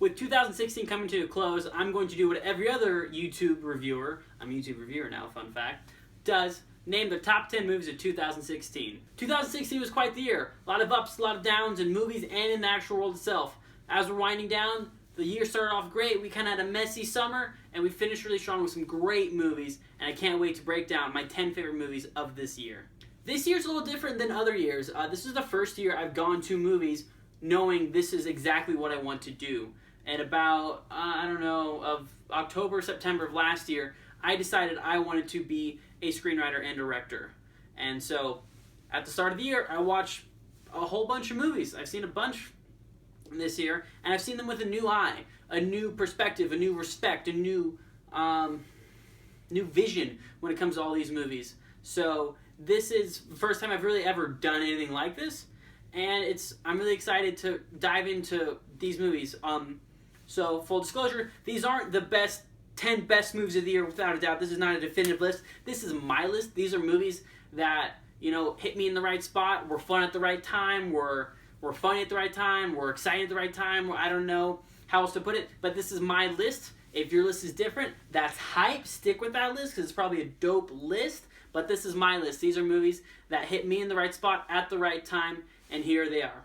With 2016 coming to a close, I'm going to do what every other YouTube reviewer, I'm a YouTube reviewer now, fun fact, does. Name the top 10 movies of 2016. 2016 was quite the year. A lot of ups, a lot of downs in movies and in the actual world itself. As we're winding down, the year started off great. We kind of had a messy summer, and we finished really strong with some great movies, and I can't wait to break down my 10 favorite movies of this year. This year's a little different than other years. This is the first year I've gone to movies knowing this is exactly what I want to do. And about, of October, September of last year, I decided I wanted to be a screenwriter and director. And so, at the start of the year, I watched a whole bunch of movies. I've seen a bunch this year, and I've seen them with a new eye, a new perspective, a new respect, a new vision when it comes to all these movies. So, this is the first time I've really ever done anything like this, and I'm really excited to dive into these movies. So, full disclosure, these aren't the 10 best movies of the year, without a doubt. This is not a definitive list. This is my list. These are movies that, hit me in the right spot, were fun at the right time, were funny at the right time, were exciting at the right time, I don't know how else to put it, but this is my list. If your list is different, that's hype. Stick with that list, because it's probably a dope list, but this is my list. These are movies that hit me in the right spot at the right time, and here they are.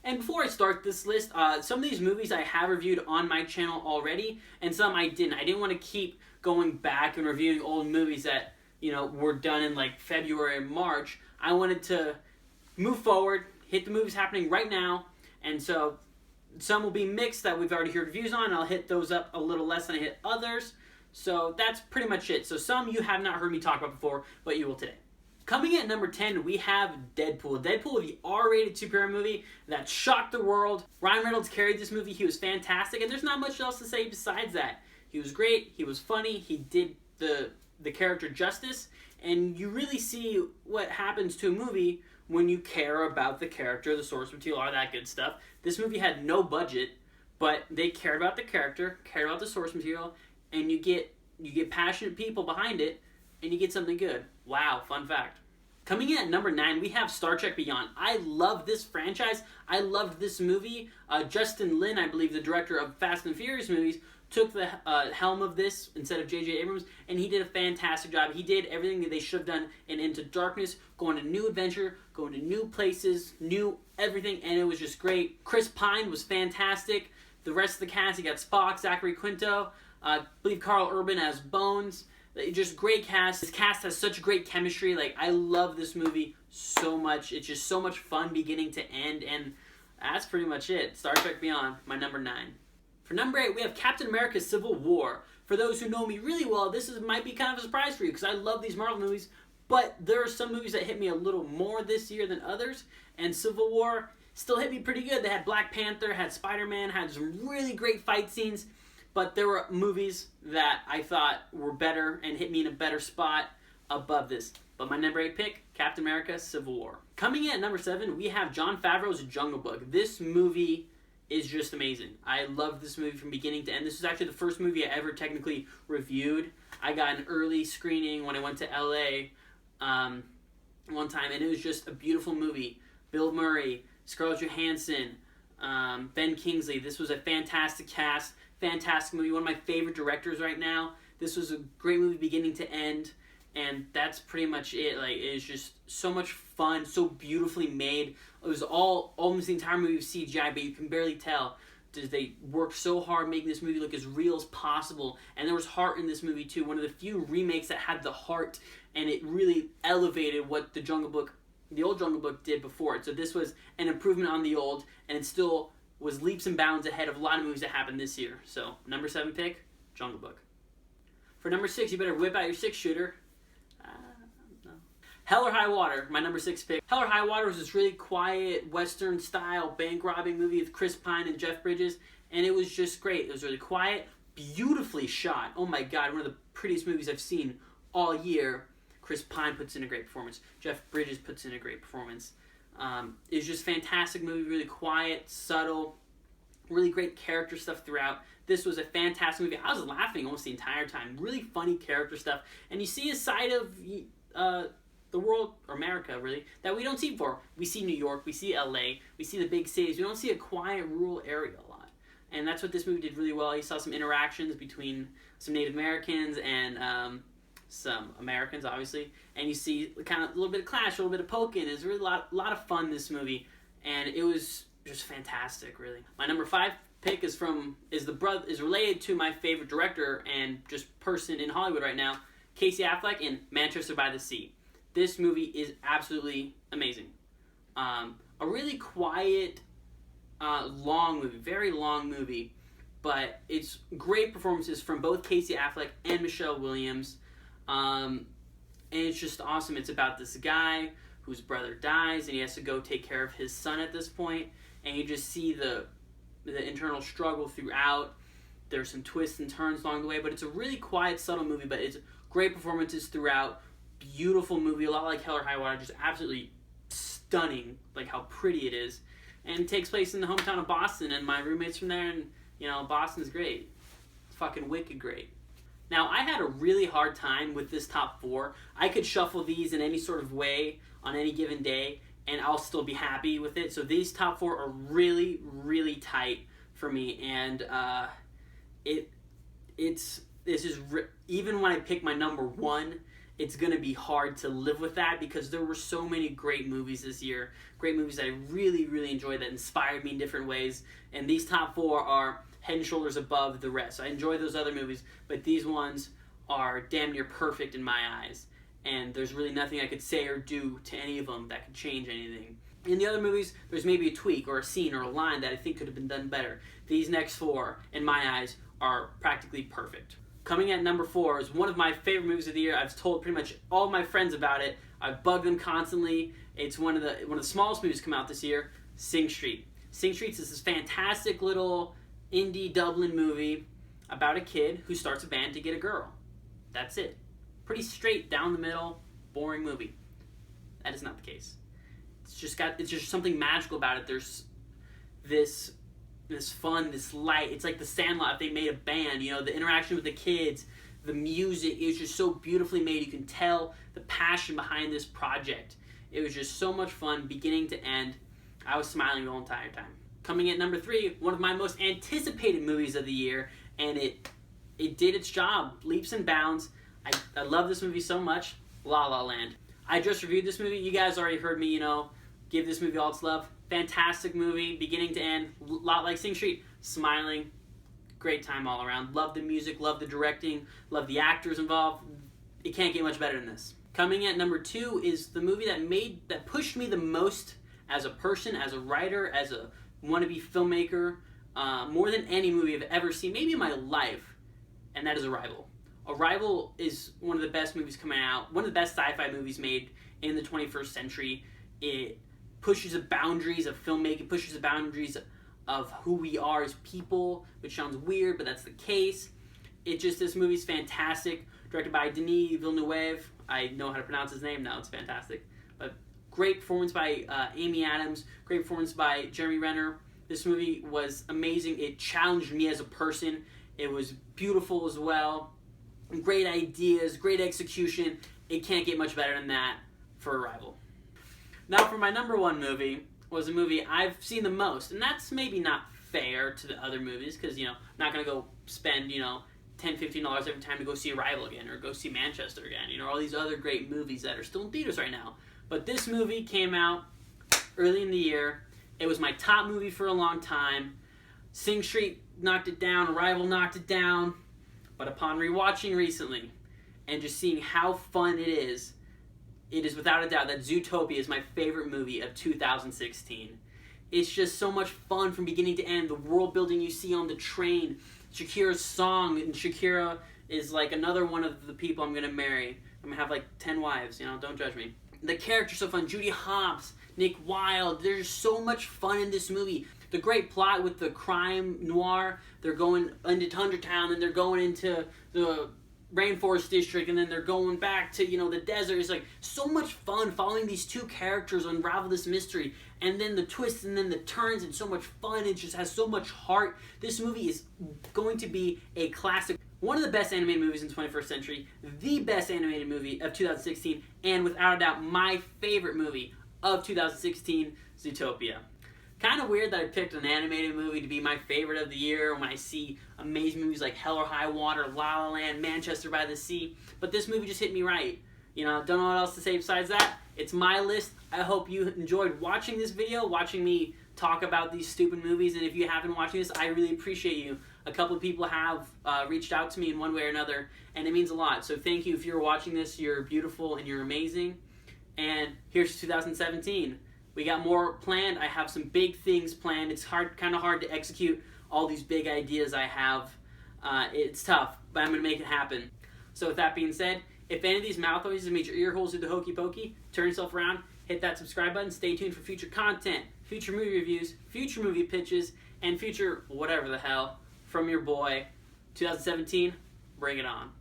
And before I start this list, some of these movies I have reviewed on my channel already, and some I didn't. I didn't want to keep going back and reviewing old movies that, were done in like February and March. I wanted to move forward, hit the movies happening right now, and so some will be mixed that we've already heard reviews on. I'll hit those up a little less than I hit others. So that's pretty much it. So some you have not heard me talk about before, but you will today. Coming in at number 10, we have Deadpool. Deadpool, the R-rated superhero movie that shocked the world. Ryan Reynolds carried this movie. He was fantastic, and there's not much else to say besides that. He was great. He was funny. He did the character justice, and you really see what happens to a movie when you care about the character, the source material, all that good stuff. This movie had no budget, but they cared about the character, cared about the source material, and you get passionate people behind it, and you get something good. Wow, fun fact. Coming in at number 9, we have Star Trek Beyond. I love this franchise. I loved this movie. Justin Lin, I believe the director of Fast and Furious movies, took the helm of this instead of J.J. Abrams, and he did a fantastic job. He did everything that they should have done in Into Darkness, going to new adventure, going to new places, new everything, and it was just great. Chris Pine was fantastic. The rest of the cast, you got Spock, Zachary Quinto, I believe Carl Urban as Bones. Just great cast. This cast has such great chemistry. I love this movie so much. It's just so much fun beginning to end, and that's pretty much it. Star Trek Beyond, my number 9. For number 8, we have Captain America Civil War. For those who know me really well, might be kind of a surprise for you, because I love these Marvel movies, but there are some movies that hit me a little more this year than others, and Civil War still hit me pretty good. They had Black Panther, had Spider-Man, had some really great fight scenes, but there were movies that I thought were better and hit me in a better spot above this. But my number 8 pick, Captain America Civil War. Coming in at number 7, we have Jon Favreau's Jungle Book. This movie is just amazing. I love this movie from beginning to end. This was actually the first movie I ever technically reviewed. I got an early screening when I went to LA one time, and it was just a beautiful movie. Bill Murray, Scarlett Johansson, Ben Kingsley. This was a fantastic cast. Fantastic movie, one of my favorite directors right now. This was a great movie beginning to end, and that's pretty much it. It was just so much fun, so beautifully made. It was almost the entire movie was CGI, but you can barely tell. They worked so hard making this movie look as real as possible, and there was heart in this movie too. One of the few remakes that had the heart, and it really elevated what the old Jungle Book did before it. So this was an improvement on the old, and it still was leaps and bounds ahead of a lot of movies that happened this year. So, number 7 pick, Jungle Book. For number 6, you better whip out your 6-shooter. No. Hell or High Water, my number 6 pick. Hell or High Water was this really quiet, Western-style bank-robbing movie with Chris Pine and Jeff Bridges, and it was just great. It was really quiet, beautifully shot. Oh my god, one of the prettiest movies I've seen all year. Chris Pine puts in a great performance. Jeff Bridges puts in a great performance. It was just a fantastic movie, really quiet, subtle, really great character stuff throughout. This was a fantastic movie. I was laughing almost the entire time. Really funny character stuff. And you see a side of the world, or America really, that we don't see before. We see New York, we see LA, we see the big cities. We don't see a quiet rural area a lot. And that's what this movie did really well. You saw some interactions between some Native Americans and some Americans, obviously. And you see kind of a little bit of clash, a little bit of poking. It's really a lot of fun, this movie. And it was just fantastic, really. My number 5 pick is related to my favorite director and just person in Hollywood right now, Casey Affleck in Manchester by the Sea. This movie is absolutely amazing. A really quiet, long movie, very long movie, but it's great performances from both Casey Affleck and Michelle Williams, and it's just awesome. It's about this guy whose brother dies, and he has to go take care of his son at this point, and you just see the internal struggle throughout. There's some twists and turns along the way, but it's a really quiet, subtle movie, but it's great performances throughout. Beautiful movie, a lot like Hell or High Water, just absolutely stunning, like how pretty it is. And it takes place in the hometown of Boston, and my roommate's from there, and, you know, Boston's great. It's fucking wicked great. Now, I had a really hard time with this top 4. I could shuffle these in any sort of way on any given day, and I'll still be happy with it. So these top 4 are really, really tight for me, and even when I pick my number 1, it's going to be hard to live with that because there were so many great movies this year. Great movies that I really, really enjoyed that inspired me in different ways. And these top 4 are head and shoulders above the rest. I enjoy those other movies, but these ones are damn near perfect in my eyes. And there's really nothing I could say or do to any of them that could change anything. In the other movies, there's maybe a tweak or a scene or a line that I think could have been done better. These next 4, in my eyes, are practically perfect. Coming at number 4 is one of my favorite movies of the year. I've told pretty much all my friends about it. I've bugged them constantly. It's one of the smallest movies to come out this year, Sing Street. Sing Street is this fantastic little indie Dublin movie about a kid who starts a band to get a girl. That's it. Pretty straight, down the middle, boring movie. That is not the case. It's just something magical about it. There's this fun, this light. It's like The Sandlot if they made a band. You know, the interaction with the kids, the music is just so beautifully made. You can tell the passion behind this project. It was just so much fun, beginning to end. I was smiling the whole entire time. Coming at number 3, one of my most anticipated movies of the year, and it did its job, leaps and bounds. I love this movie so much, La La Land. I just reviewed this movie. You guys already heard me, give this movie all its love. Fantastic movie, beginning to end, a lot like Sing Street, smiling, great time all around. Love the music, love the directing, love the actors involved. It can't get much better than this. Coming at number 2 is the movie that pushed me the most as a person, as a writer, as a wannabe filmmaker, more than any movie I've ever seen, maybe in my life, and that is Arrival. Arrival is one of the best movies coming out, one of the best sci-fi movies made in the 21st century. It pushes the boundaries of filmmaking, pushes the boundaries of who we are as people, which sounds weird, but that's the case. This movie's fantastic, directed by Denis Villeneuve. I know how to pronounce his name now, it's fantastic. But great performance by Amy Adams, great performance by Jeremy Renner. This movie was amazing. It challenged me as a person. It was beautiful as well. Great ideas, great execution. It can't get much better than that for Arrival. Now for my number 1 movie was a movie I've seen the most, and that's maybe not fair to the other movies because, I'm not going to go spend, $10, $15 every time to go see Arrival again or go see Manchester again, all these other great movies that are still in theaters right now. But this movie came out early in the year. It was my top movie for a long time. Sing Street knocked it down, Arrival knocked it down, but upon rewatching recently and just seeing how fun it is without a doubt that Zootopia is my favorite movie of 2016. It's just so much fun from beginning to end. The world building you see on the train, Shakira's song, and Shakira is like another one of the people I'm going to marry. I'm going to have like 10 wives, don't judge me. The characters are so fun. Judy Hopps, Nick Wilde. There's so much fun in this movie. The great plot with the crime noir. They're going into Thundertown, and they're going into the Rainforest District, and then they're going back to, the desert. It's like so much fun following these 2 characters unravel this mystery, and then the twists and then the turns, and so much fun. It just has so much heart. This movie is going to be a classic. One of the best animated movies in the 21st century, the best animated movie of 2016, and without a doubt, my favorite movie of 2016, Zootopia. Kind of weird that I picked an animated movie to be my favorite of the year when I see amazing movies like Hell or High Water, La La Land, Manchester by the Sea. But this movie just hit me right. You know, don't know what else to say besides that. It's my list. I hope you enjoyed watching this video, watching me talk about these stupid movies. And if you haven't watched this, I really appreciate you. A couple of people have reached out to me in one way or another, and it means a lot. So thank you. If you're watching this, you're beautiful and you're amazing. And here's 2017. We got more planned. I have some big things planned. It's kind of hard to execute all these big ideas I have. It's tough, but I'm going to make it happen. So with that being said, if any of these mouth noises made your ear holes do the hokey pokey, turn yourself around, hit that subscribe button, stay tuned for future content, future movie reviews, future movie pitches, and future whatever the hell from your boy. 2017, bring it on.